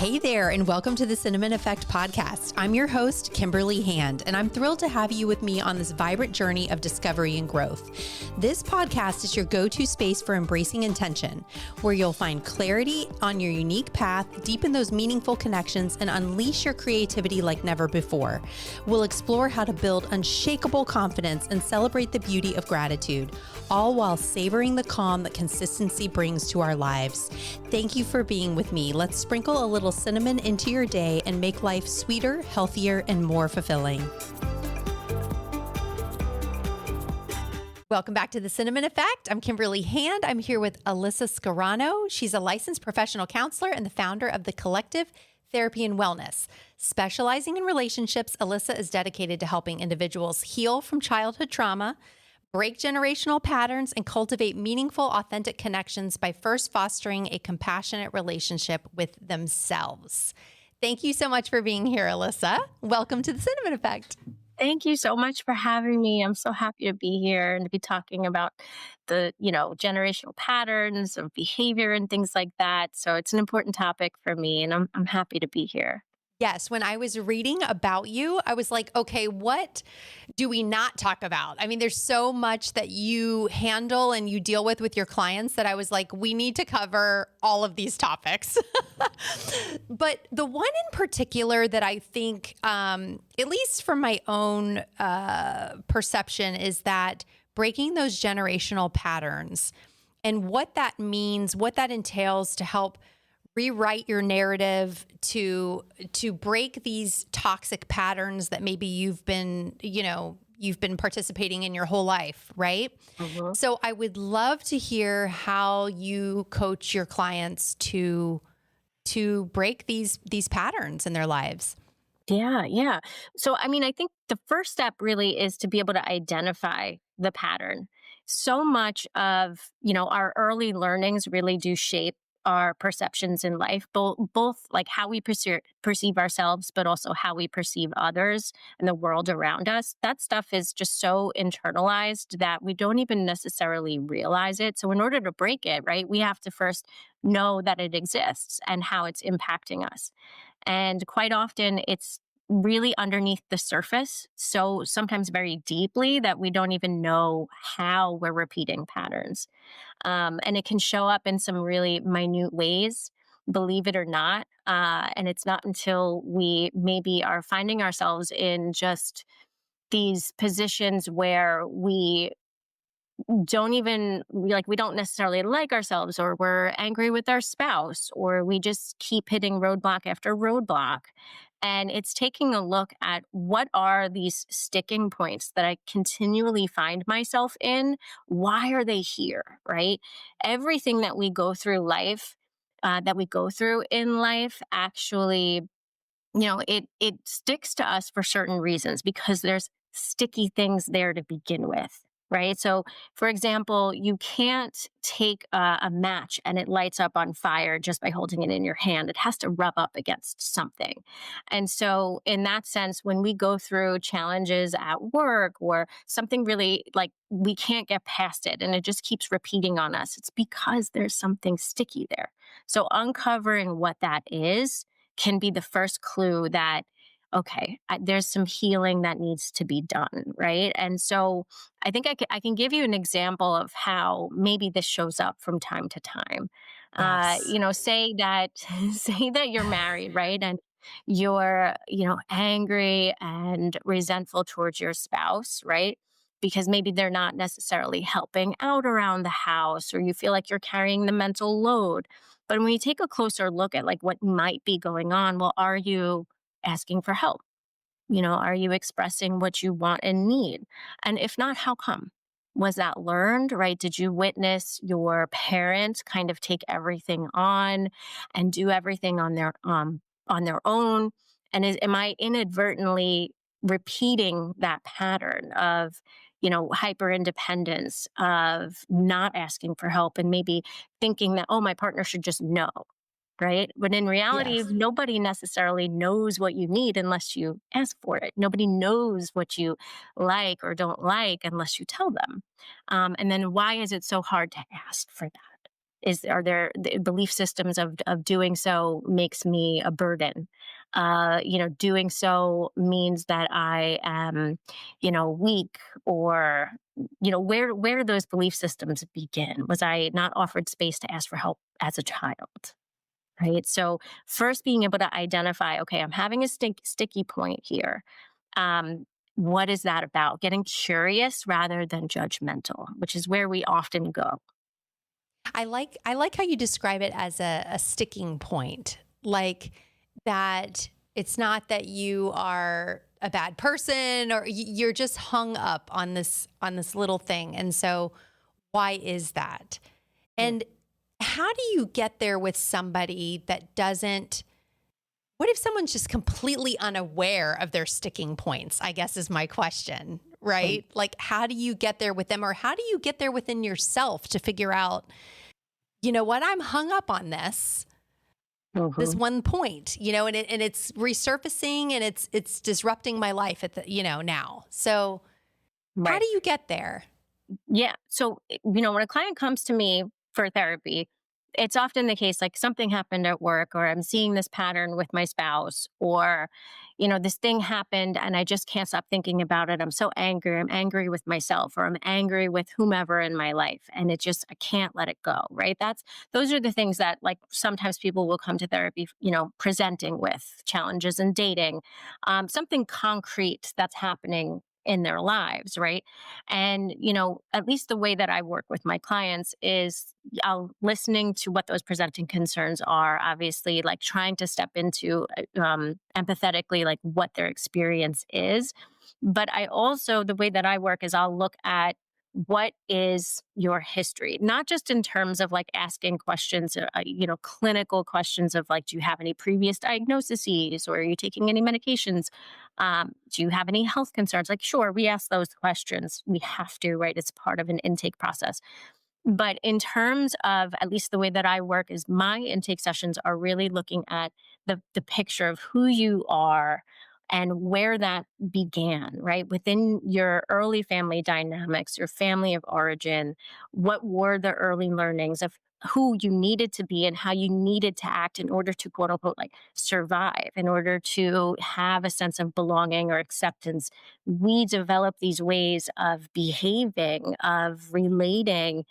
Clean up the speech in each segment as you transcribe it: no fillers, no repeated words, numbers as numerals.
Hey there, and welcome to the Cinnamon Effect podcast. I'm your host, Kimberly Hand, and I'm thrilled to have you with me on this vibrant journey of discovery and growth. This podcast is your go-to space for embracing intention, where you'll find clarity on your unique path, deepen those meaningful connections, and unleash your creativity like never before. We'll explore how to build unshakable confidence and celebrate the beauty of gratitude, all while savoring the calm that consistency brings to our lives. Thank you for being with me. Let's sprinkle a little cinnamon into your day and make life sweeter, healthier, and more fulfilling. Welcome back to the Cinnamon Effect. I'm Kimberly Hand. I'm here with Alyssa Scarano. She's a licensed professional counselor and the founder of the Collective Therapy and Wellness. Specializing in relationships, Alyssa is dedicated to helping individuals heal from childhood trauma, break generational patterns, and cultivate meaningful, authentic connections by first fostering a compassionate relationship with themselves. Thank you so much for being here, Alyssa. Welcome to the Cinnamon Effect. Thank you so much for having me. I'm so happy to be here and to be talking about the, generational patterns of behavior and things like that. So it's an important topic for me, and I'm happy to be here. Yes, when I was reading about you, I was like, okay, what do we not talk about? I mean, there's so much that you handle and you deal with your clients that I was like, we need to cover all of these topics. But the one in particular that I think, at least from my own perception, is that breaking those generational patterns and what that means, what that entails to help rewrite your narrative to break these toxic patterns that maybe you've been participating in your whole life, right? Mm-hmm. So I would love to hear how you coach your clients to break these patterns in their lives. Yeah. So, I think the first step really is to be able to identify the pattern. So much of, our early learnings really do shape our perceptions in life, both like how we perceive ourselves, but also how we perceive others and the world around us. That stuff is just so internalized that we don't even necessarily realize it. So in order to break it, right, we have to first know that it exists and how it's impacting us. And quite often it's really underneath the surface. So sometimes very deeply that we don't even know how we're repeating patterns. And it can show up in some really minute ways, believe it or not. And it's not until we maybe are finding ourselves in just these positions where we we don't necessarily like ourselves, or we're angry with our spouse, or we just keep hitting roadblock after roadblock. And it's taking a look at what are these sticking points that I continually find myself in? Why are they here, right? Everything that we go through in life, actually, it sticks to us for certain reasons because there's sticky things there to begin with. Right. So, for example, you can't take a match and it lights up on fire just by holding it in your hand. It has to rub up against something. And so, in that sense, when we go through challenges at work or something really like we can't get past it and it just keeps repeating on us, it's because there's something sticky there. So, uncovering what that is can be the first clue that, okay, there's some healing that needs to be done, right? And so I think I can give you an example of how maybe this shows up from time to time. Yes. Say that say that you're married, right? And you're, angry and resentful towards your spouse, right? Because maybe they're not necessarily helping out around the house, or you feel like you're carrying the mental load. But when you take a closer look at like what might be going on, well, are you asking for help? Are you expressing what you want and need? And if not, how come? Was that learned, right? Did you witness your parents kind of take everything on and do everything on their own? And am I inadvertently repeating that pattern of, hyper independence, of not asking for help, and maybe thinking that, oh, my partner should just know? Right. But in reality, Yes. nobody necessarily knows what you need unless you ask for it. Nobody knows what you like or don't like unless you tell them. And then why is it so hard to ask for that? Are there the belief systems of doing so makes me a burden? Doing so means that I am, weak, or where do those belief systems begin? Was I not offered space to ask for help as a child? Right. So first being able to identify, okay, I'm having a sticky point here. Um, what is that about? Getting curious rather than judgmental, which is where we often go. I like how you describe it as a sticking point. Like that it's not that you are a bad person or you're just hung up on this little thing. And so why is that? Yeah. And how do you get there with somebody that doesn't? What if someone's just completely unaware of their sticking points? I guess is my question, right? Like, how do you get there with them, or how do you get there within yourself to figure out, you know what, I'm hung up on this Mhm. one point, and it's resurfacing and it's disrupting my life at the, now. So how Right. do you get there? Yeah. So, when a client comes to me for therapy, it's often the case like something happened at work, or I'm seeing this pattern with my spouse, or, this thing happened and I just can't stop thinking about it. I'm so angry. I'm angry with myself, or I'm angry with whomever in my life. And I can't let it go. Right. Those are the things that, like, sometimes people will come to therapy, presenting with challenges in dating, something concrete that's happening in their lives. Right. And, at least the way that I work with my clients is I'll listening to what those presenting concerns are, obviously, like trying to step into empathetically, like what their experience is. But I also, the way that I work is I'll look at what is your history, not just in terms of like asking questions, clinical questions of like, do you have any previous diagnoses, or are you taking any medications? Do you have any health concerns? Like, sure, we ask those questions. We have to, right? It's part of an intake process. But in terms of, at least the way that I work, is my intake sessions are really looking at the picture of who you are and where that began, right? Within your early family dynamics, your family of origin, what were the early learnings of who you needed to be and how you needed to act in order to, quote unquote, like, survive, in order to have a sense of belonging or acceptance. We develop these ways of behaving, of relating,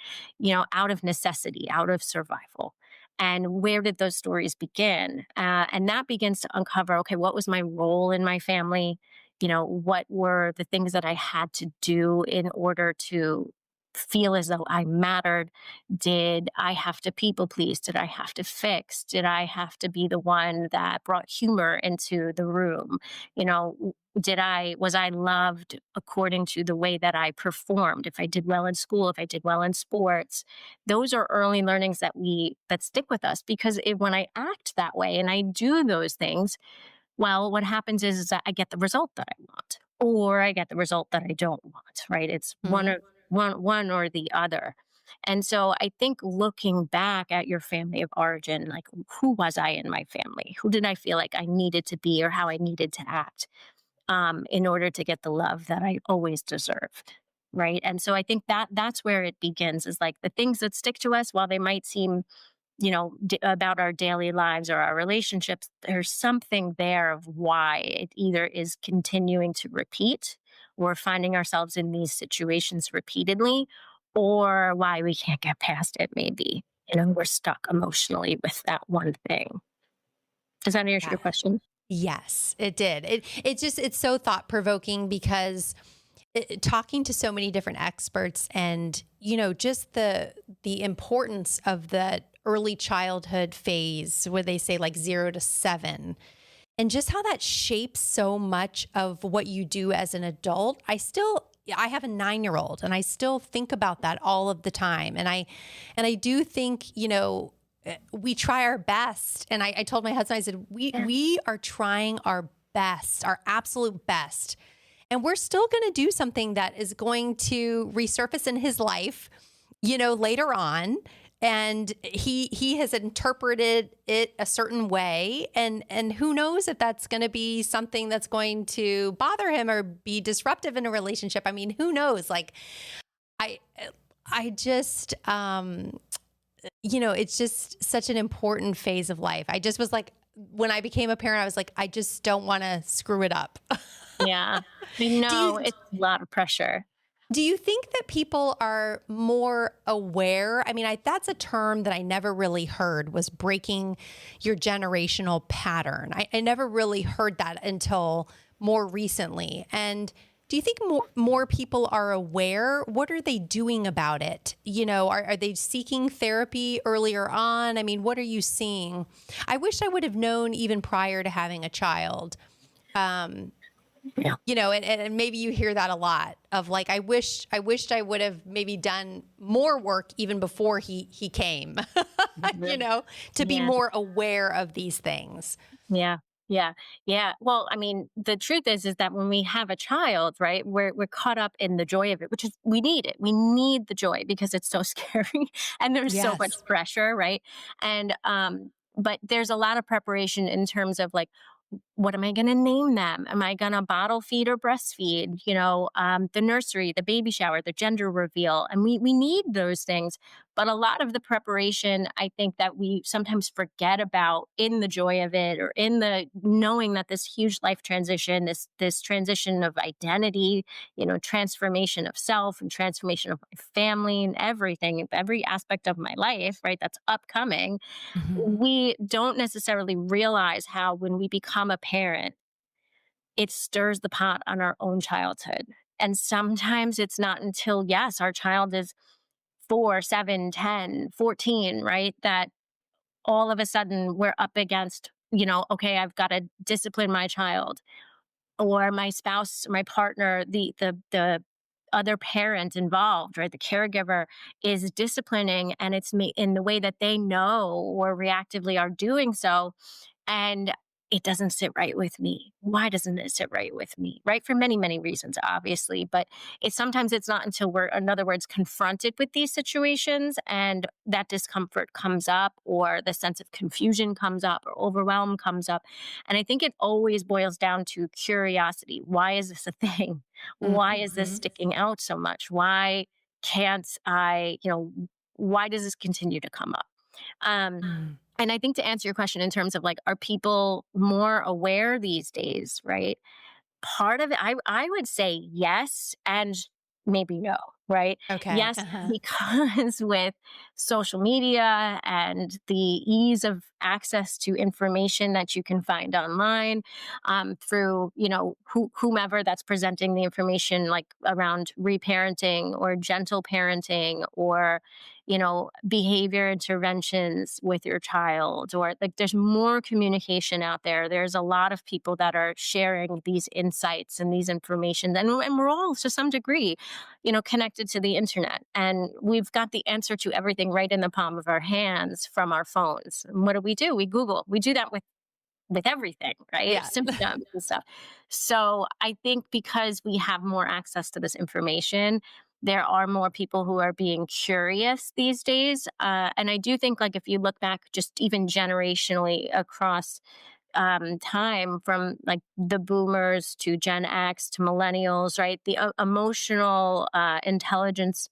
out of necessity, out of survival. And where did those stories begin? And that begins to uncover, okay, what was my role in my family? What were the things that I had to do in order to feel as though I mattered? Did I have to people please? Did I have to fix? Did I have to be the one that brought humor into the room? You know, was I loved according to the way that I performed? If I did well in school, if I did well in sports, those are early learnings that stick with us, because when I act that way and I do those things, well, what happens is that I get the result that I want, or I get the result that I don't want, right? It's Mhm. one or the other. And so I think looking back at your family of origin, like, who was I in my family? Who did I feel like I needed to be, or how I needed to act, in order to get the love that I always deserved? Right. And so I think that's where it begins, is like the things that stick to us, while they might seem, about our daily lives or our relationships, there's something there of why it either is continuing to repeat, or finding ourselves in these situations repeatedly, or why we can't get past it, maybe. We're stuck emotionally with that one thing. Does that answer Yeah. your question? Yes, it did. It's so thought provoking because talking to so many different experts and just the importance of the early childhood phase where they say like 0 to 7, and just how that shapes so much of what you do as an adult. I have a 9-year-old and I still think about that all of the time. And I do think, we try our best. And I told my husband, I said, Yeah. we are trying our best, our absolute best. And we're still going to do something that is going to resurface in his life, later on. And he has interpreted it a certain way, and who knows if that's going to be something that's going to bother him or be disruptive in a relationship. I mean, who knows? Like, I I just it's just such an important phase of life. I just was like, when I became a parent, I was like, I just don't want to screw it up. Yeah. I Do know, you it's a lot of pressure. do you think that people are more aware? I mean, that's a term that I never really heard, was breaking your generational pattern. I never really heard that until more recently. And do you think more people are aware? What are they doing about it? Are they seeking therapy earlier on? I mean, what are you seeing? I wish I would have known even prior to having a child. Um, Yeah. and maybe you hear that a lot of like, I wished I would have maybe done more work even before he came, you Mhm. know, to be Yeah. more aware of these things. Yeah. Yeah. Yeah. Well, I mean, the truth is that when we have a child, right, we're caught up in the joy of it, which is we need it. We need the joy because it's so scary and there's so much Yes. pressure, right? And but there's a lot of preparation in terms of like, what am I going to name them? Am I going to bottle feed or breastfeed? The nursery, the baby shower, the gender reveal, and we need those things. But a lot of the preparation, I think that we sometimes forget about in the joy of it, or in the knowing that this huge life transition, this transition of identity, transformation of self and transformation of my family and everything, every aspect of my life, right? That's upcoming. Mhm. We don't necessarily realize how when we become a parent, it stirs the pot on our own childhood. And sometimes it's not until, yes, our child is 4, 7, 10, 14, right? That all of a sudden we're up against, okay, I've got to discipline my child, or my spouse, my partner, the other parent involved, right? The caregiver is disciplining, and it's in the way that they know or reactively are doing so, and it doesn't sit right with me. Why doesn't it sit right with me? Right? For many, many reasons, obviously. But it's not until we're, in other words, confronted with these situations and that discomfort comes up, or the sense of confusion comes up, or overwhelm comes up. And I think it always boils down to curiosity. Why is this a thing? Why is this Mhm. sticking out so much? Why can't I, why does this continue to come up? Um, Mm. and I think to answer your question in terms of like, are people more aware these days, right? Part of it, I would say yes, and maybe no, right? Okay. Yes, Uh-huh. because with social media and the ease of access to information that you can find online, through whomever that's presenting the information, like around reparenting or gentle parenting, or behavior interventions with your child, or like there's more communication out there. There's a lot of people that are sharing these insights and these information, and we're all to some degree, connected to the internet, and we've got the answer to everything right in the palm of our hands from our phones. And what do? We Google. We do that with everything, right? Yeah. Symptoms and stuff. So I think because we have more access to this information, there are more people who are being curious these days. And I do think, like, if you look back just even generationally across time, from like the boomers to Gen X to millennials, right? The emotional intelligence,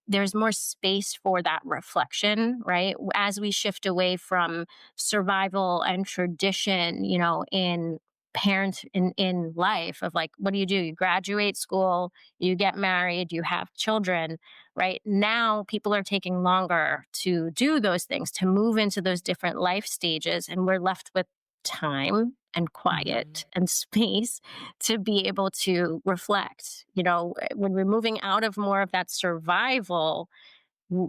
there's more space for that reflection, right? As we shift away from survival and tradition, in in life, of like, what do? You graduate school, you get married, you have children, right? Now people are taking longer to do those things, to move into those different life stages, and we're left with time and Mhm. quiet and space to be able to reflect. When we're moving out of more of that survival,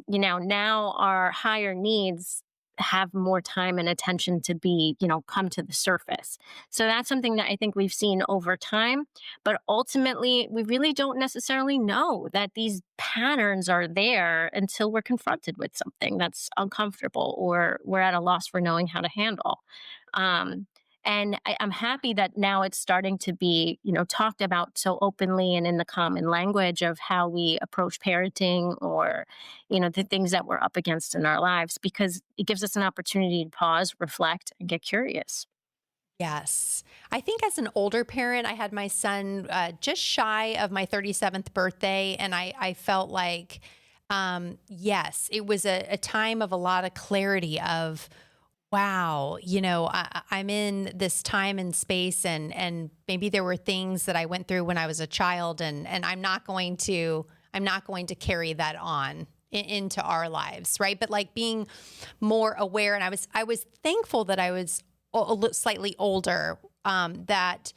now our higher needs have more time and attention to be, come to the surface. So that's something that I think we've seen over time. But ultimately, we really don't necessarily know that these patterns are there until we're confronted with something that's uncomfortable, or we're at a loss for knowing how to handle. Um, and I'm happy that now it's starting to be, talked about so openly and in the common language of how we approach parenting, or the things that we're up against in our lives, because it gives us an opportunity to pause, reflect, and get curious. Yes. I think as an older parent, I had my son just shy of my 37th birthday, and I felt like Yes, it was a time of a lot of clarity of, wow, I'm in this time and space, and maybe there were things that I went through when I was a child, and I'm not going to carry that on into our lives, right? But like being more aware, and I was thankful that I was slightly older, that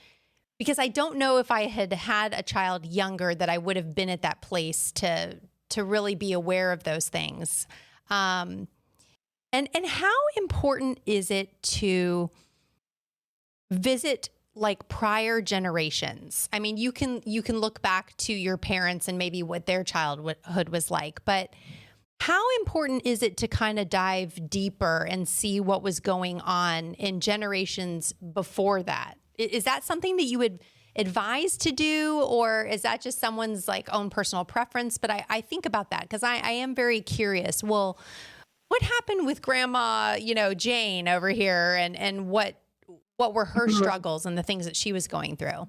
because I don't know if I had had a child younger that I would have been at that place to really be aware of those things. Um, and how important is it to visit like prior generations? I mean, you can look back to your parents and maybe what their childhood was like, but how important is it to kind of dive deeper and see what was going on in generations before that? Is that something that you would advise to do, or is that just someone's like own personal preference? But I think about that because I am very curious. Well, what happened with Grandma, Jane over here, and what were her struggles and the things that she was going through?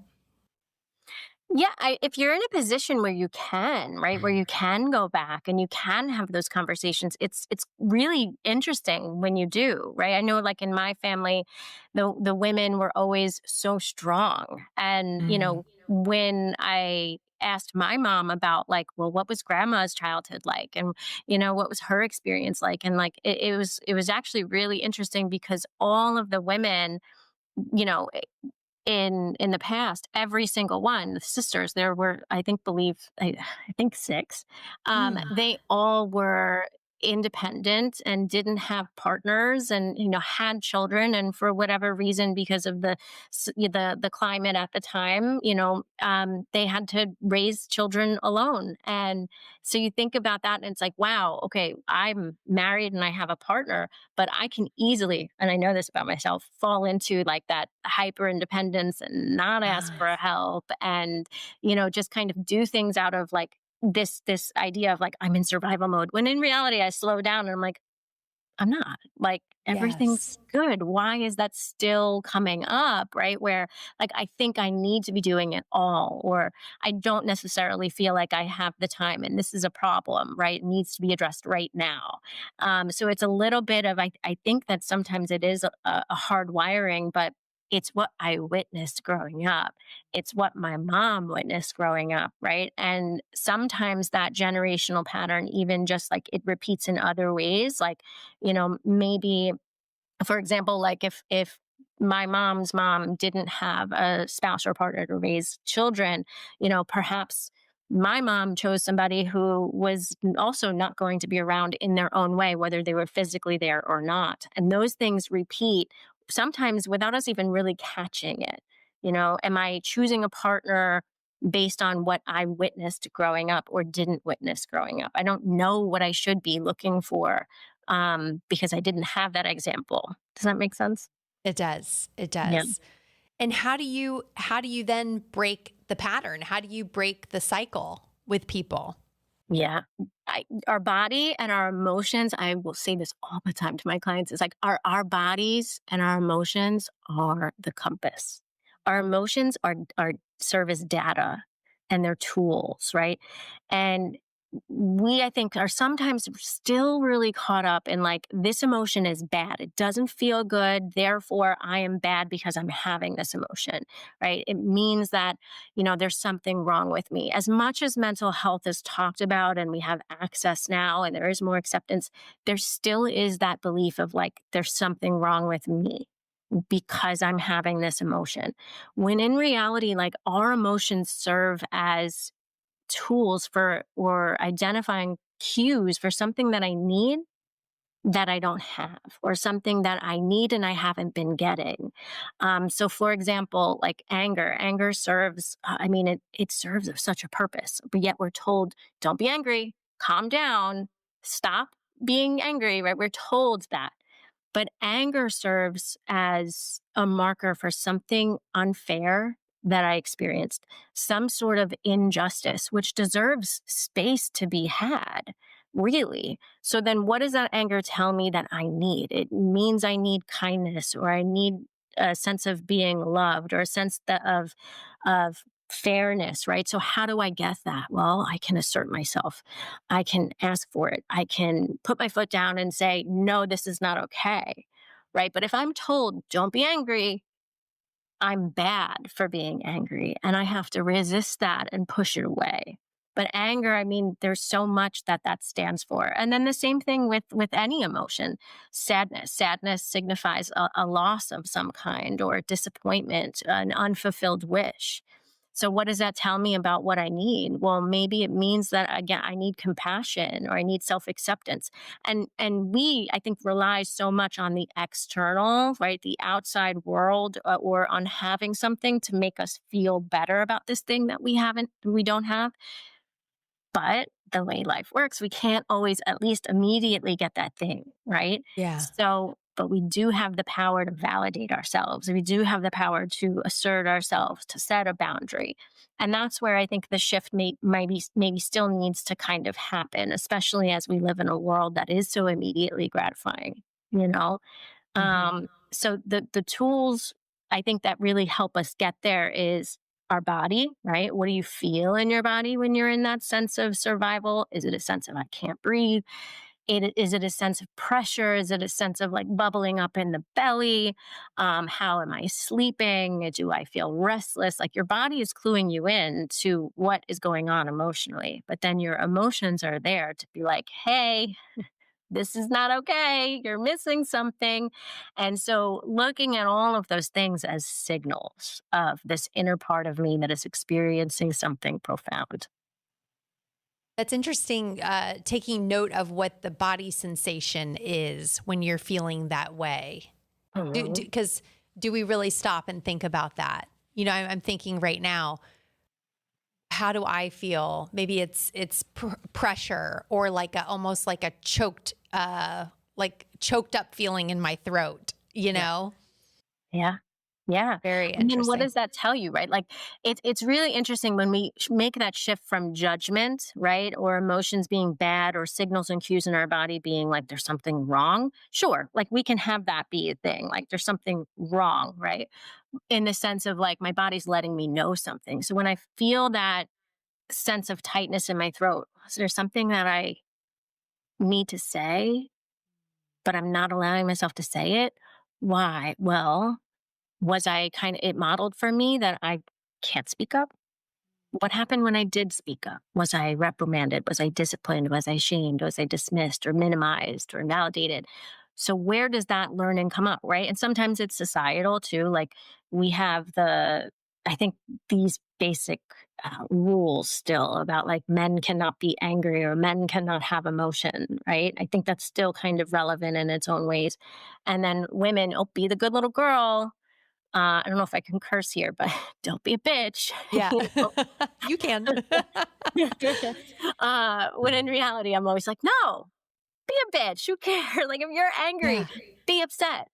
Yeah, if you're in a position where you can, right, where you can go back and you can have those conversations, it's really interesting when you do, right? I know, like in my family, the women were always so strong, and Mm. when I asked my mom about like, well, what was grandma's childhood like, and what was her experience like, and like it was actually really interesting because all of the women, you know in the past, every single one, the sisters, there were, I think six, Mm. they all were independent and didn't have partners, and had children, and for whatever reason, because of the climate at the time, they had to raise children alone. And so you think about that, and it's like, wow, okay, I'm married and I have a partner, but I can easily, and I know this about myself, fall into like that hyper independence and not ask Ah, for help, and just kind of do things out of like this idea of like I'm in survival mode, when in reality I slow down and I'm like, I'm not. Like, yes. everything's good. Why is that still coming up? Right. Where, like, I think I need to be doing it all, or I don't necessarily feel like I have the time and this is a problem, right? It needs to be addressed right now. So it's a little bit of, I think that sometimes it is a hard wiring, but it's what I witnessed growing up. It's what my mom witnessed growing up, right? And sometimes that generational pattern, even just like it repeats in other ways, like, maybe, for example, like if my mom's mom didn't have a spouse or partner to raise children, perhaps my mom chose somebody who was also not going to be around in their own way, whether they were physically there or not. And those things repeat sometimes without us even really catching it. Am I choosing a partner based on what I witnessed growing up or didn't witness growing up? I don't know what I should be looking for, because I didn't have that example. Does that make sense? It does. It Yeah. does. And how do you then break the pattern? How do you break the cycle with people? Yeah. Our body and our emotions, I will say this all the time to my clients, is like our bodies and our emotions are the compass. Our emotions are serve as data, and they're tools, right? And we, I think, are sometimes still really caught up in like, this emotion is bad. It doesn't feel good. Therefore, I am bad because I'm having this emotion, right? It means that, there's something wrong with me. As much as mental health is talked about and we have access now and there is more acceptance, there still is that belief of like, there's something wrong with me because I'm having this emotion. When in reality, like, our emotions serve as tools for or identifying cues for something that I need that I don't have, or something that I need and I haven't been getting. So, for example, like anger serves, I mean, it serves such a purpose, but yet we're told, don't be angry, calm down, stop being angry, right? We're told that. But anger serves as a marker for something unfair that I experienced, some sort of injustice, which deserves space to be had, really. So then what does that anger tell me that I need? It means I need kindness, or I need a sense of being loved, or a sense of fairness, right? So how do I get that? Well, I can assert myself. I can ask for it. I can put my foot down and say, no, this is not okay. Right. But if I'm told, don't be angry, I'm bad for being angry and I have to resist that and push it away. But anger, I mean, there's so much that that stands for. And then the same thing with any emotion. Sadness. Sadness signifies a loss of some kind or disappointment, an unfulfilled wish. So what does that tell me about what I need? Well, maybe it means that again I need compassion or I need self-acceptance. And we, I think, rely so much on the external, right? The outside world, or on having something to make us feel better about this thing that we don't have. But the way life works, we can't always at least immediately get that thing, right? Yeah. So, but we do have the power to validate ourselves. We do have the power to assert ourselves, to set a boundary. And that's where I think the shift maybe still needs to kind of happen, especially as we live in a world that is so immediately gratifying, you know? Hmm. So the tools I think that really help us get there is our body, right? What do you feel in your body when you're in that sense of survival? Is it a sense of I can't breathe? Is it a sense of pressure? Is it a sense of like bubbling up in the belly? How am I sleeping? Do I feel restless? Like your body is cluing you in to what is going on emotionally, but then your emotions are there to be like, hey, this is not okay. You're missing something. And so, looking at all of those things as signals of this inner part of me that is experiencing something profound. That's interesting. Taking note of what the body sensation is when you're feeling that way. Mhm. Because do we really stop and think about that? I'm thinking right now, how do I feel? Maybe it's pressure or like almost like a choked up feeling in my throat. Yeah. Yeah. Yeah. Very And then what interesting. does that tell you, right? Like it's really interesting when we make that shift from judgment, right? Or emotions being bad or signals and cues in our body being like there's something wrong. Sure. Like we can have that be a thing. Like there's something wrong, right? In the sense of like my body's letting me know something. So when I feel that sense of tightness in my throat, is there something that I need to say, but I'm not allowing myself to say it? Why? Well, was I kind of it modeled for me that I can't speak up? What happened when I did speak up? Was I reprimanded? Was I disciplined? Was I shamed? Was I dismissed or minimized or invalidated? So where does that learning come up, right? And sometimes it's societal too. Like we have I think these basic rules still about like men cannot be angry or men cannot have emotion, right? I think that's still kind of relevant in its own ways. And then women, oh, be the good little girl. I don't know if I can curse here, but don't be a bitch. Yeah. You know? You can. When in reality, I'm always like, no, be a bitch. Who cares? Like, if you're Yeah. angry, be upset.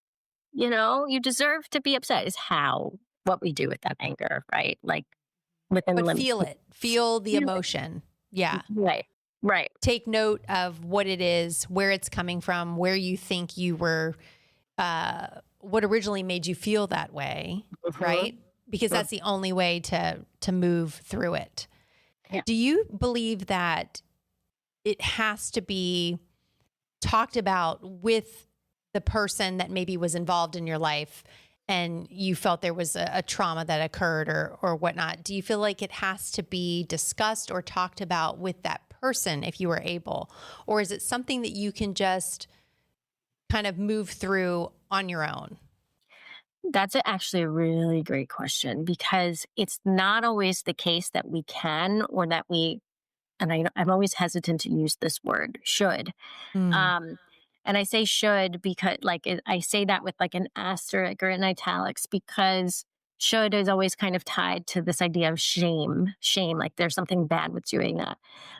You deserve to be upset, is what we do with that anger, right? Like, within But limits. feel it. Feel the Feel it. emotion. Yeah. Right. Right. Take note of what it is, where it's coming from, where you think you were, what originally made you feel that way, Mhm. right? Because Mm. that's the only way to move through it. Yeah. Do you believe that it has to be talked about with the person that maybe was involved in your life and you felt there was a trauma that occurred or whatnot? Do you feel like it has to be discussed or talked about with that person if you were able? Or is it something that you can just kind of move through on your own? That's actually a really great question because it's not always the case that we can or that and I'm always hesitant to use this word, should. Mm. Um, and I say should because, like, I say that with like an asterisk or in italics because should is always kind of tied to this idea of shame. Shame, like there's something bad with doing that.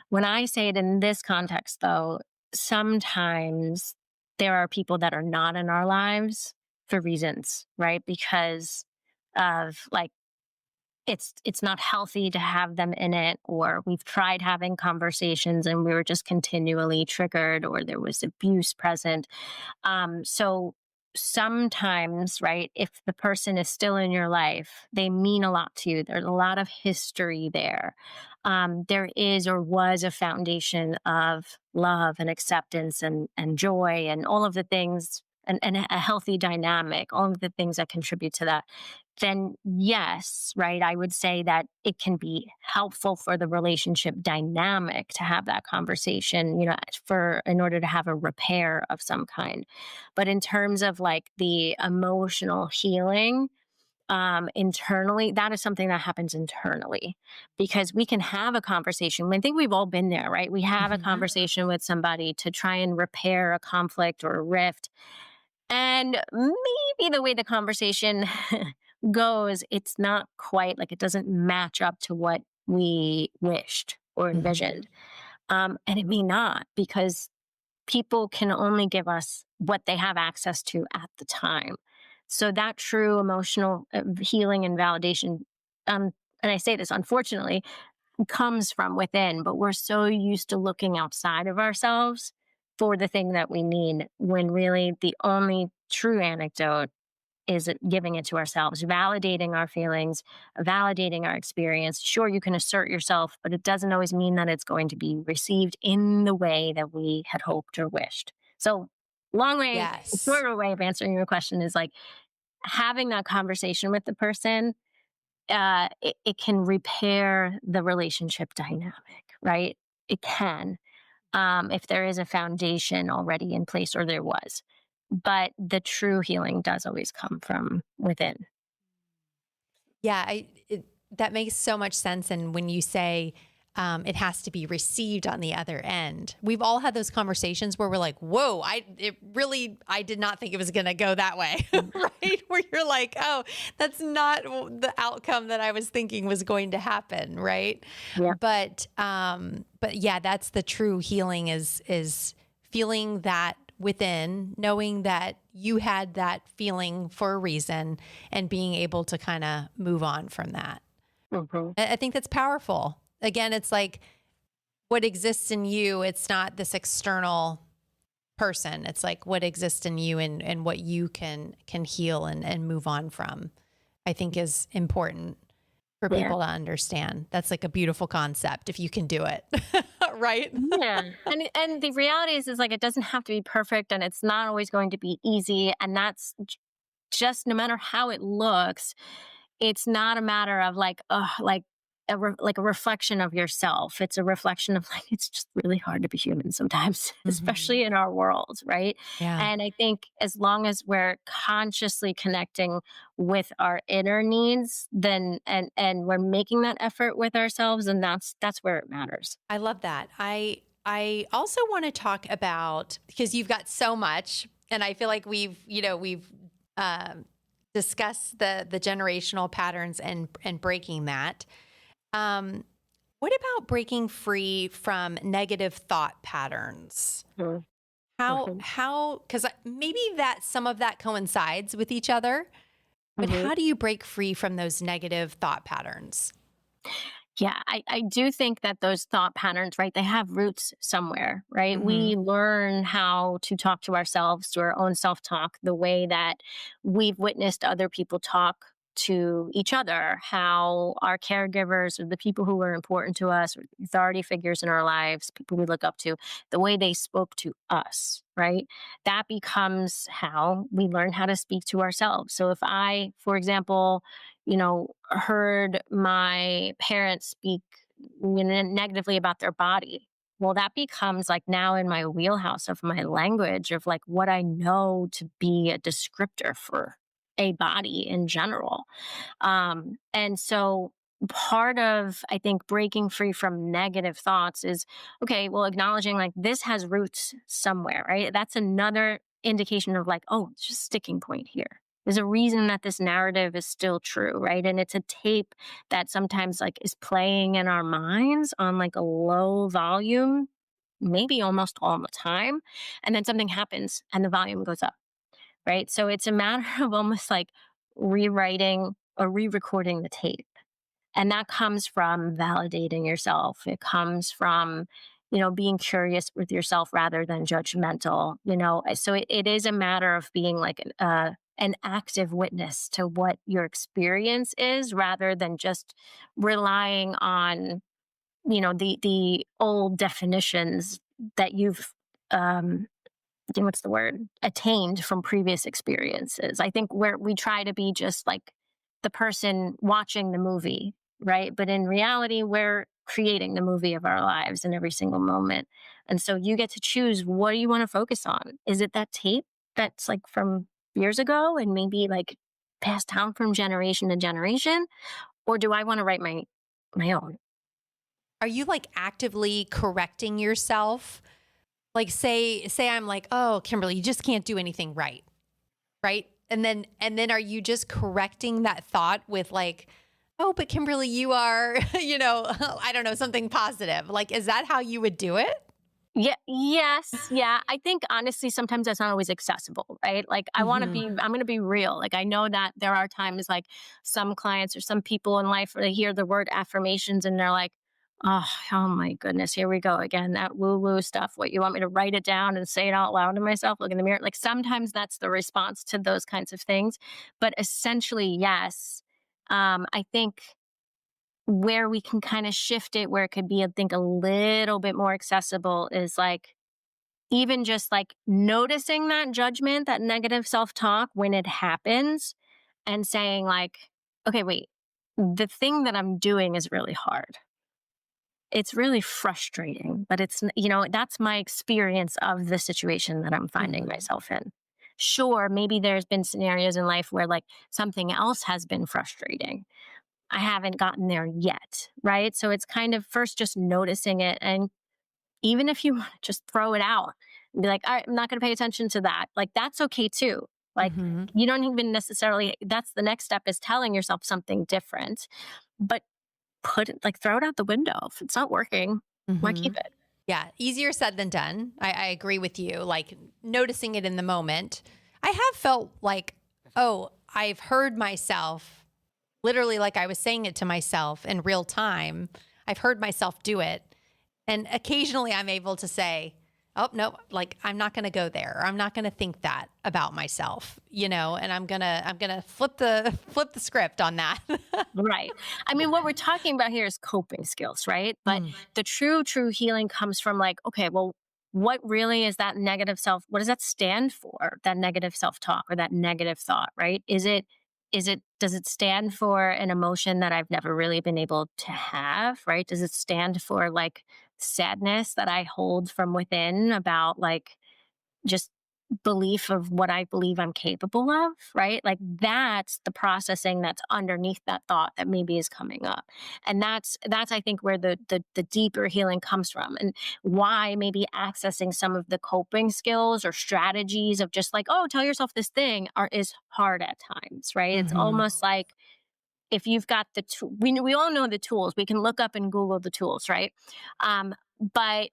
When I say it in this context, though, sometimes there are people that are not in our lives for reasons, right? Because of like, it's not healthy to have them in it, or we've tried having conversations and we were just continually triggered or there was abuse present. So sometimes, right, if the person is still in your life, they mean a lot to you. There's a lot of history there. There is or was a foundation of love and acceptance and joy and all of the things, and a healthy dynamic, all of the things that contribute to that. Then, yes, right, I would say that it can be helpful for the relationship dynamic to have that conversation, for in order to have a repair of some kind. But in terms of like the emotional healing, internally, that is something that happens internally because we can have a conversation. I think we've all been there, right? We have a Mhm. conversation with somebody to try and repair a conflict or a rift. And maybe the way the conversation goes, it's not quite like it doesn't match up to what we wished or Mhm. envisioned. And it may not because people can only give us what they have access to at the time. So that true emotional healing and validation, and I say this unfortunately, comes from within, but we're so used to looking outside of ourselves for the thing that we need when really the only true anecdote is giving it to ourselves, validating our feelings, validating our experience. Sure, you can assert yourself, but it doesn't always mean that it's going to be received in the way that we had hoped or wished. So, long way, Yes. shorter way of answering your question is like having that conversation with the person. It can repair the relationship dynamic, right? It can, if there is a foundation already in place or there was. But the true healing does always come from within. Yeah, that makes so much sense. And when you say it has to be received on the other end, we've all had those conversations where we're like, "Whoa, I did not think it was going to go that way," right? Where you're like, "Oh, that's not the outcome that I was thinking was going to happen," right? Yeah. But yeah, that's the true healing is feeling that within, knowing that you had that feeling for a reason and being able to kind of move on from that. Hmm. I think that's powerful. Again, it's like what exists in you, it's not this external person. It's like what exists in you and what you can heal and move on from. I think is important for Yeah. people to understand. That's like a beautiful concept if you can do it. Right? Yeah. And the reality is like it doesn't have to be perfect and it's not always going to be easy. And that's just no matter how it looks, it's not a matter of like, like like a reflection of yourself. It's a reflection of like it's just really hard to be human sometimes, Mhm. especially in our world, right? Yeah. And I think as long as we're consciously connecting with our inner needs, then and we're making that effort with ourselves, and that's where it matters. I love that. I also want to talk about because you've got so much, and I feel like we've um, discussed the generational patterns and breaking that. Um, what about breaking free from negative thought patterns? Mhm. Mhm. How because maybe that some of that coincides with each other, but Mhm. how do you break free from those negative thought patterns? Yeah, I do think that those thought patterns, right, they have roots somewhere, right? Hmm. We learn how to talk to ourselves through our own self talk, the way that we've witnessed other people talk to each other, how our caregivers or the people who are important to us, or authority figures in our lives, people we look up to, the way they spoke to us, right? That becomes how we learn how to speak to ourselves. So if I, for example, heard my parents speak negatively about their body. Well, that becomes like now in my wheelhouse of my language of like what I know to be a descriptor for a body in general. And so part of, I think, breaking free from negative thoughts is okay, well, acknowledging like this has roots somewhere, right? That's another indication of like, oh, it's just a sticking point here. There's a reason that this narrative is still true, right? And it's a tape that sometimes like is playing in our minds on like a low volume, maybe almost all the time. And then something happens and the volume goes up, right? So it's a matter of almost like rewriting or re-recording the tape. And that comes from validating yourself. It comes from, being curious with yourself rather than judgmental. So it is a matter of being like an active witness to what your experience is rather than just relying on, the old definitions that you've, um, what's the word, attained from previous experiences. I think where we try to be just like the person watching the movie, right? But in reality, we're creating the movie of our lives in every single moment. And so you get to choose, what do you want to focus on? Is it that tape that's like from years ago and maybe like passed down from generation to generation? Or do I want to write my own? Are you like actively correcting yourself? Like say I'm like, "Oh, Kimberly, you just can't do anything right." Right? And then are you just correcting that thought with like, "Oh, but Kimberly, you are, I don't know, something positive." Like, is that how you would do it? Yeah, yes, yeah. I think honestly, sometimes that's not always accessible, right? Like, Mhm. I'm going to be real. Like, I know that there are times like some clients or some people in life where they hear the word affirmations and they're like, oh my goodness, here we go again. That woo woo stuff. What, you want me to write it down and say it out loud to myself, look in the mirror? Like, sometimes that's the response to those kinds of things. But essentially, yes. I think where we can kind of shift it, where it could be, I think, a little bit more accessible is like even just like noticing that judgment, that negative self talk when it happens and saying, like, okay, wait, the thing that I'm doing is really hard. It's really frustrating, but that's my experience of the situation that I'm finding Mhm. myself in. Sure, maybe there's been scenarios in life where like something else has been frustrating. I haven't gotten there yet, right? So it's kind of first just noticing it. And even if you want to just throw it out and be like, all right, I'm not going to pay attention to that, like that's okay too. Like, Mhm. you don't even necessarily, that's the next step, is telling yourself something different, but like throw it out the window. If it's not working, why keep Mhm. it? Yeah, easier said than done. I agree with you. Like noticing it in the moment. I have felt like, oh, I've heard myself literally like I was saying it to myself in real time. I've heard myself do it. And occasionally I'm able to say, oh, no, like I'm not going to go there. Or I'm not going to think that about myself, and I'm going to flip the script on that. Right. I mean, what we're talking about here is coping skills, right? But Mm. the true healing comes from like, okay, well, what really is that negative self? What does that stand for? That negative self talk or that negative thought, right? Does it stand for an emotion that I've never really been able to have, right? Does it stand for like sadness that I hold from within about like just belief of what I believe I'm capable of, right? Like that's the processing that's underneath that thought that maybe is coming up. And that's I think where the deeper healing comes from, and why maybe accessing some of the coping skills or strategies of just like, oh, tell yourself this thing is hard at times, right? It's Mhm. almost like if you've got we all know the tools. We can look up and Google the tools, right? But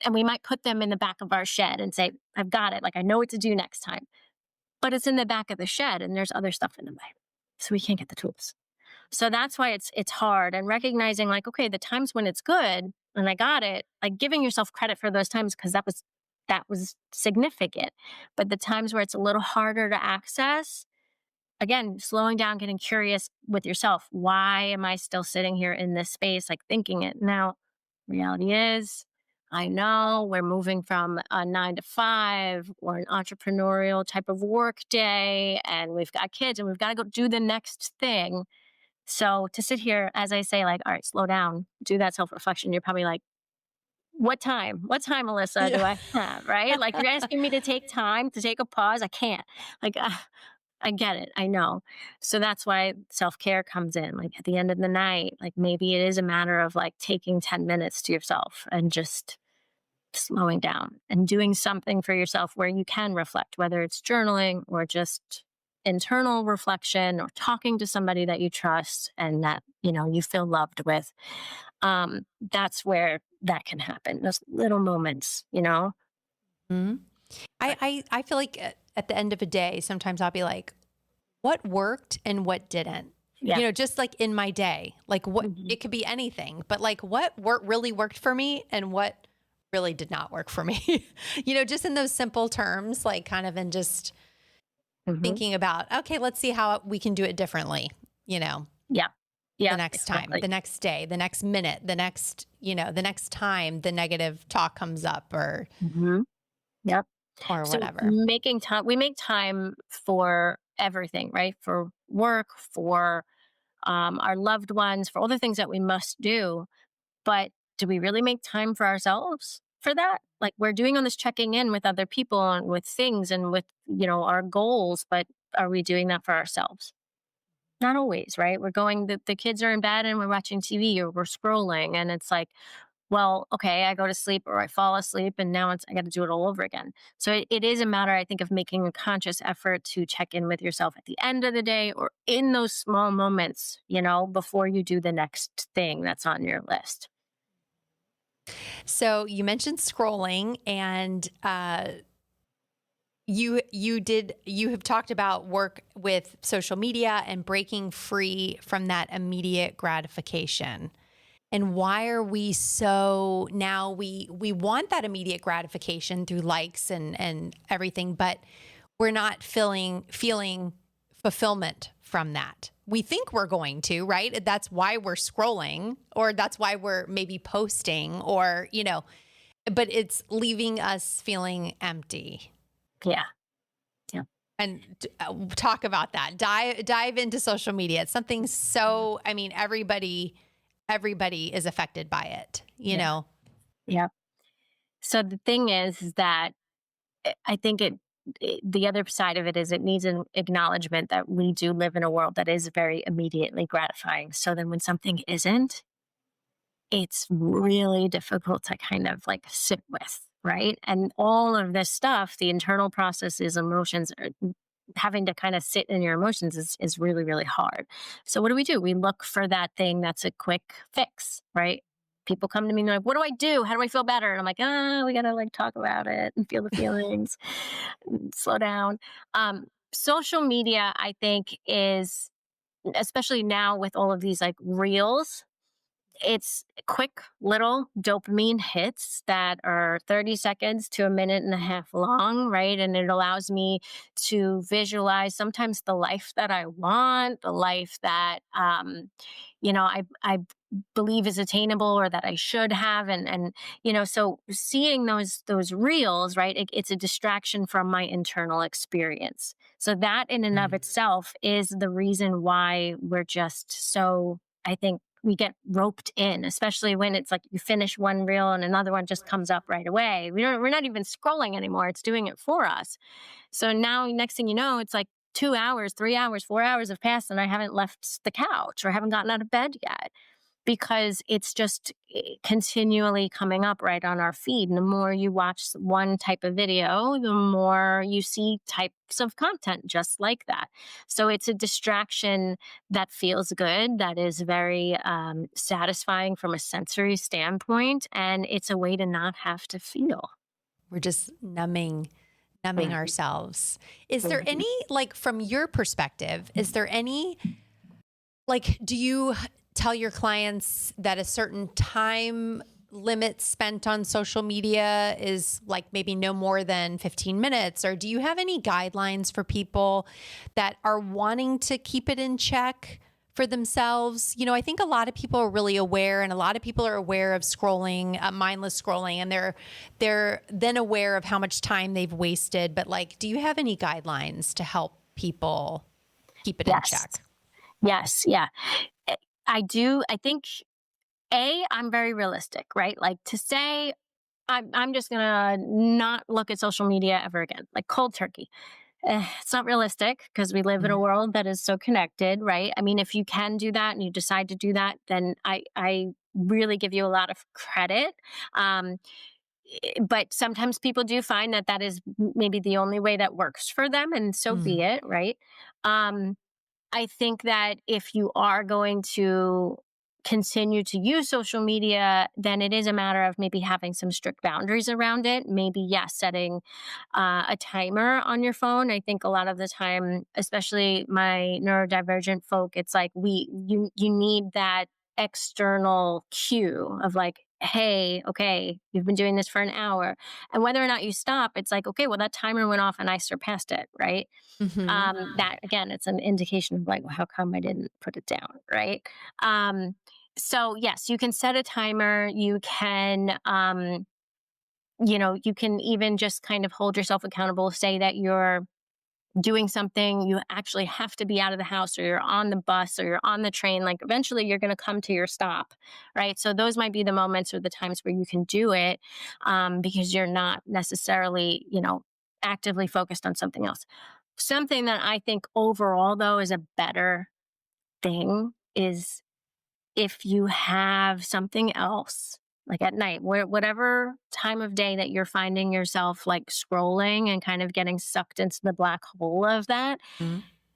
and we might put them in the back of our shed and say, I've got it. Like I know what to do next time. But it's in the back of the shed and there's other stuff in the way. So we can't get the tools. So that's why it's hard, and recognizing like, okay, the times when it's good and I got it, like giving yourself credit for those times because that was significant. But the times where it's a little harder to access, again, slowing down, getting curious with yourself. Why am I still sitting here in this space, like thinking it? Now, reality is, I know we're moving from a 9 to 5 or an entrepreneurial type of work day, and we've got kids and we've got to go do the next thing. So to sit here, as I say, like, all right, slow down, do that self reflection, you're probably like, what time? What time, Alyssa, Yeah. do I have? Right? Like, you're asking me to take time to take a pause. I can't. Like, I get it. I know. So that's why self care comes in. Like at the end of the night, like maybe it is a matter of like taking 10 minutes to yourself and just slowing down and doing something for yourself where you can reflect, whether it's journaling or just internal reflection or talking to somebody that you trust and that, you feel loved with. That's where that can happen. Those little moments. Mhm. But I feel like at the end of a day, sometimes I'll be like, what worked and what didn't? yeah. Just like in my day, like what Mhm. it could be anything, but like what really worked for me and what really did not work for me. Just in those simple terms, like kind of in just Hmm. thinking about, okay, let's see how we can do it differently, you know, Yeah. the Yeah, next time, exactly. the next day, the next minute, the next time the negative talk comes up Hmm. Yep. or So whatever. making time, we make time for everything, right? For work, for our loved ones, for all the things that we must do. But do we really make time for ourselves for that? Like we're doing all this checking in with other people and with things and with, our goals, but are we doing that for ourselves? Not always, right? We're going, the kids are in bed and we're watching TV or we're scrolling. And it's like, well, okay, I go to sleep or I fall asleep and now I got to do it all over again. So it is a matter, I think, of making a conscious effort to check in with yourself at the end of the day or in those small moments, before you do the next thing that's on your list. So you mentioned scrolling, and you have talked about work with social media and breaking free from that immediate gratification. And why are we so now we want that immediate gratification through likes and everything, but we're not feeling fulfillment from that. We think we're going to, right? That's why we're scrolling, or that's why we're maybe posting, or but it's leaving us feeling empty. Yeah. Yeah. And talk about that. Dive into social media. It's something so, I mean, everybody is affected by it, you Yeah. know. Yeah. So the thing is that I think the other side of it is it needs an acknowledgement that we do live in a world that is very immediately gratifying. So then when something isn't, it's really difficult to kind of like sit with, right? And all of this stuff, the internal processes, emotions, having to kind of sit in your emotions is really, really hard. So what do? We look for that thing that's a quick fix, right? People come to me and they're like, what do I do? How do I feel better? And I'm like, we gotta like talk about it and feel the feelings, and slow down. Social media, I think, is especially now with all of these like reels, it's quick little dopamine hits that are 30 seconds to a minute and a half long, right? And it allows me to visualize sometimes the life that I want, the life that, I believe is attainable or that I should have. So seeing those reels, right? It's a distraction from my internal experience. So that in and of Mm. itself is the reason why we're just so, I think, we get roped in, especially when it's like you finish one reel and another one just comes up right away. We're not even scrolling anymore. It's doing it for us. So now next thing you know, it's like 2 hours, 3 hours, 4 hours have passed and I haven't left the couch or I haven't gotten out of bed yet because it's just continually coming up right on our feed. And the more you watch one type of video, the more you see types of content just like that. So it's a distraction that feels good, that is very satisfying from a sensory standpoint. And it's a way to not have to feel. We're just numbing Mhm, ourselves. Is there mhm. any, like, from your perspective, is there any, like, do you tell your clients that a certain time limit spent on social media is like maybe no more than 15 minutes? Or do you have any guidelines for people that are wanting to keep it in check for themselves? I think a lot of people are really aware, and a lot of people are aware of scrolling, mindless scrolling, and they're then aware of how much time they've wasted. But like, do you have any guidelines to help people keep it in Yes. check? Yes. Yeah. Eh, I do. I think I'm very realistic, right? Like to say I'm just gonna not look at social media ever again, like cold turkey. It's not realistic because we live in a Mm. world that is so connected, right? I mean, if you can do that and you decide to do that, then I really give you a lot of credit. Um, but sometimes people do find that that is maybe the only way that works for them, and so be Mm. it, right? Um, I think that if you are going to continue to use social media, then it is a matter of maybe having some strict boundaries around it. Maybe, yes, setting a timer on your phone. I think a lot of the time, especially my neurodivergent folk, it's like you need that external cue of like, hey, okay, you've been doing this for an hour. And whether or not you stop, it's like, okay, well, that timer went off and I surpassed it, right? Hmm. That again, it's an indication of like, well, how come I didn't put it down, right? Um, so yes, you can set a timer. You can, you can even just kind of hold yourself accountable. Say that you're doing something, you actually have to be out of the house, or you're on the bus, or you're on the train. Like eventually, you're going to come to your stop, right? So those might be the moments or the times where you can do it, because you're not necessarily, actively focused on something else. Something that I think overall, though, is a better thing is if you have something else, like at night, whatever time of day that you're finding yourself like scrolling and kind of getting sucked into the black hole of that,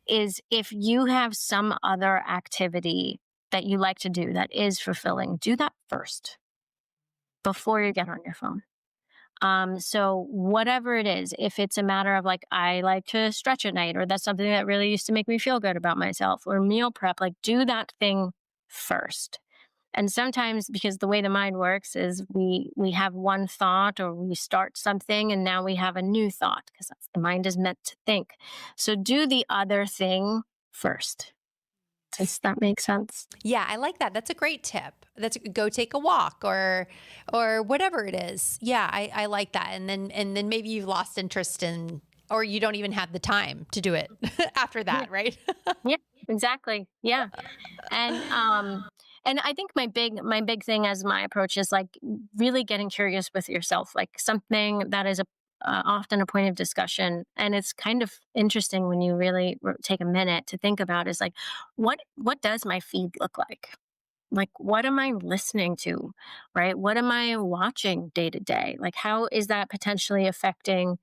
is if you have some other activity that you like to do that is fulfilling, do that first before you get on your phone. So whatever it is, if it's a matter of like, I like to stretch at night, or that's something that really used to make me feel good about myself, or meal prep, like do that thing first. And sometimes because the way the mind works is we have one thought, or we start something and now we have a new thought, because the mind is meant to think. So do the other thing first. Does that make sense? Yeah, I like that. That's a great tip. Go take a walk or whatever it is. Yeah, I like that. And then maybe you've lost interest in, or you don't even have the time to do it after Yeah. that, right? Yeah, exactly. Yeah. And I think my big thing as my approach is like really getting curious with yourself, like something that is often a point of discussion, and it's kind of interesting when you really take a minute to think about is like, what does my feed look like? Like, what am I listening to? Right? What am I watching day to day? Like, how is that potentially affecting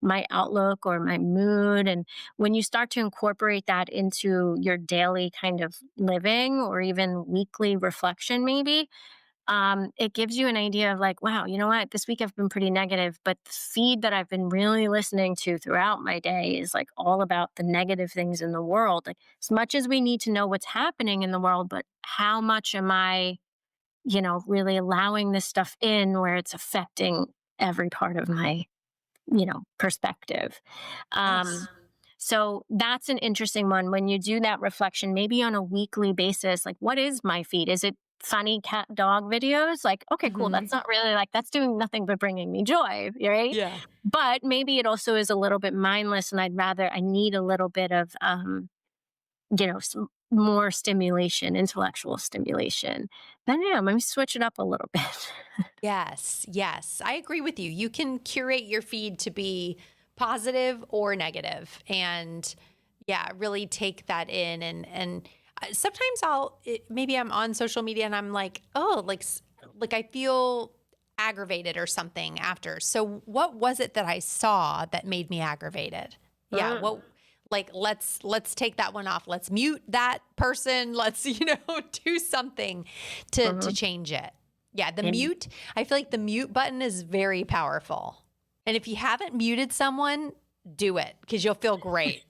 my outlook or my mood? And when you start to incorporate that into your daily kind of living, or even weekly reflection, maybe, it gives you an idea of like, wow, you know what? This week I've been pretty negative, but the feed that I've been really listening to throughout my day is like all about the negative things in the world. Like, as much as we need to know what's happening in the world, but how much am I, really allowing this stuff in where it's affecting every part of my, perspective. Yes. Um, so that's an interesting one when you do that reflection, maybe on a weekly basis. Like, what is my feed? Is it funny cat dog videos? Like, okay, cool. Hmm. That's not really like, that's doing nothing but bringing me joy, right? Yeah. But maybe it also is a little bit mindless, and I need a little bit of, some more stimulation, intellectual stimulation. Then, yeah, maybe switch it up a little bit. Yes, yes. I agree with you. You can curate your feed to be positive or negative, and yeah, really take that in. And sometimes maybe I'm on social media and I'm like, oh, like I feel aggravated or something after. So what was it that I saw that made me aggravated? Yeah, Mm, what, like let's take that one off. Let's mute that person. Let's, do something to mhm. change it. Yeah, the And mute, I feel like the mute button is very powerful. And if you haven't muted someone, do it because you'll feel great.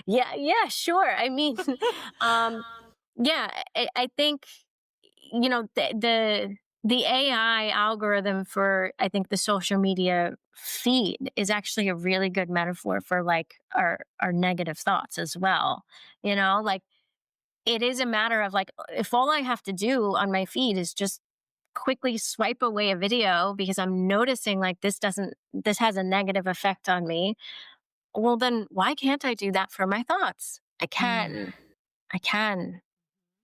yeah, yeah, sure. I mean, um, yeah, I think the AI algorithm for, I think, the social media feed is actually a really good metaphor for like our negative thoughts as well. Like it is a matter of like, if all I have to do on my feed is just quickly swipe away a video because I'm noticing like this has a negative effect on me, well, then why can't I do that for my thoughts? I Mm. can. I can.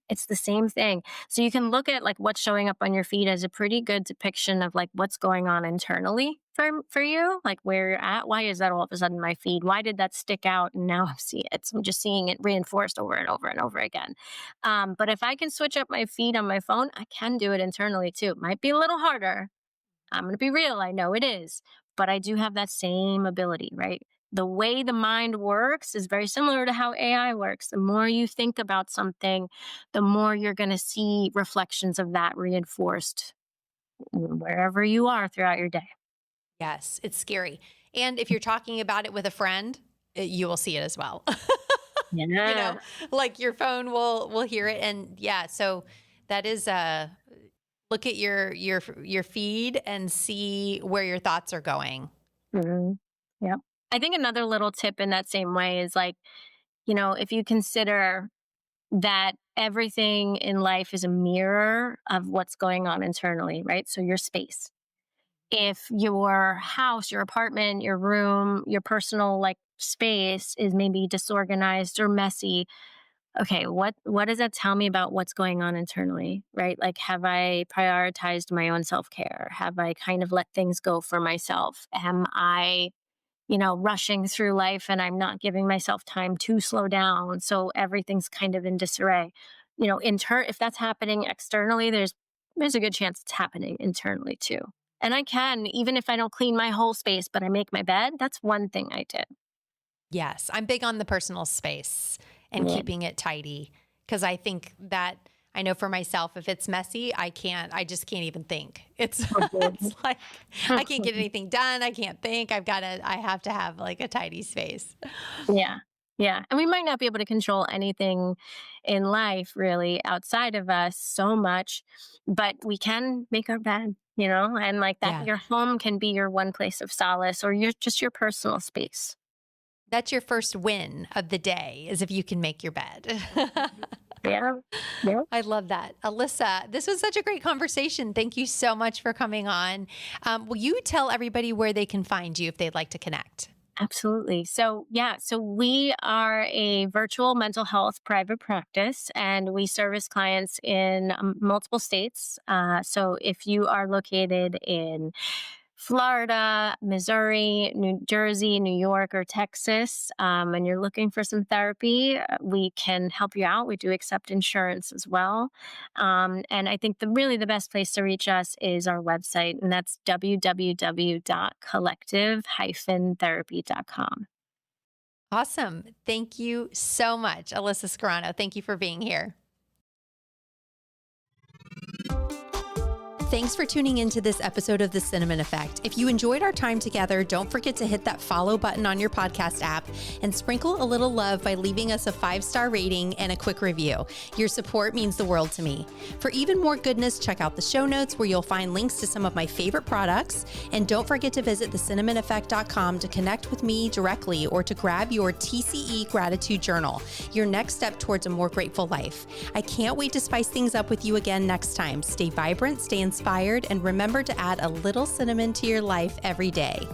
It's the same thing. So you can look at like what's showing up on your feed as a pretty good depiction of like what's going on internally for you, like where you're at. Why is that all of a sudden my feed? Why did that stick out? And now I see it. So I'm just seeing it reinforced over and over and over again. But if I can switch up my feed on my phone, I can do it internally too. It might be a little harder. I'm going to be real. I know it is, but I do have that same ability, right? The way the mind works is very similar to how AI works. The more you think about something, the more you're going to see reflections of that reinforced wherever you are throughout your day. Yes, it's scary. And if you're talking about it with a friend, you will see it as well. you know, Yeah. like your phone will hear it, and yeah, so That is a look at your feed and see where your thoughts are going. Hmm. Yeah. I think another little tip in that same way is like, if you consider that everything in life is a mirror of what's going on internally, right? So your space. If your house, your apartment, your room, your personal like space is maybe disorganized or messy, okay, what does that tell me about what's going on internally, right? Like, have I prioritized my own self-care? Have I kind of let things go for myself? Am I, rushing through life and I'm not giving myself time to slow down, so everything's kind of in disarray? If that's happening externally, there's a good chance it's happening internally too. And I can, even if I don't clean my whole space, but I make my bed, that's one thing I did. Yes, I'm big on the personal space and Yeah. keeping it tidy because I think that I know for myself, if it's messy, I just can't even think. It's, it's like, I can't get anything done. I can't think. I have to have like a tidy space. Yeah. Yeah. And we might not be able to control anything in life really outside of us so much, but we can make our bed, and like that, Yeah. your home can be your one place of solace or your personal space. That's your first win of the day is if you can make your bed. Yeah. Yeah. I love that. Alyssa, this was such a great conversation. Thank you so much for coming on. Will you tell everybody where they can find you if they'd like to connect? Absolutely. So, yeah, so we are a virtual mental health private practice and we service clients in multiple states. So, if you are located in Florida, Missouri, New Jersey, New York, or Texas, and you're looking for some therapy, we can help you out. We do accept insurance as well. And I think the best place to reach us is our website, and that's www.collective-therapy.com. Awesome. Thank you so much, Alyssa Scarano. Thank you for being here. Thanks for tuning into this episode of The Cinnamon Effect. If you enjoyed our time together, don't forget to hit that follow button on your podcast app and sprinkle a little love by leaving us a 5-star rating and a quick review. Your support means the world to me. For even more goodness, check out the show notes where you'll find links to some of my favorite products. And don't forget to visit thecinnamoneffect.com to connect with me directly or to grab your TCE gratitude journal, your next step towards a more grateful life. I can't wait to spice things up with you again next time. Stay vibrant, stay inspired, and remember to add a little cinnamon to your life every day.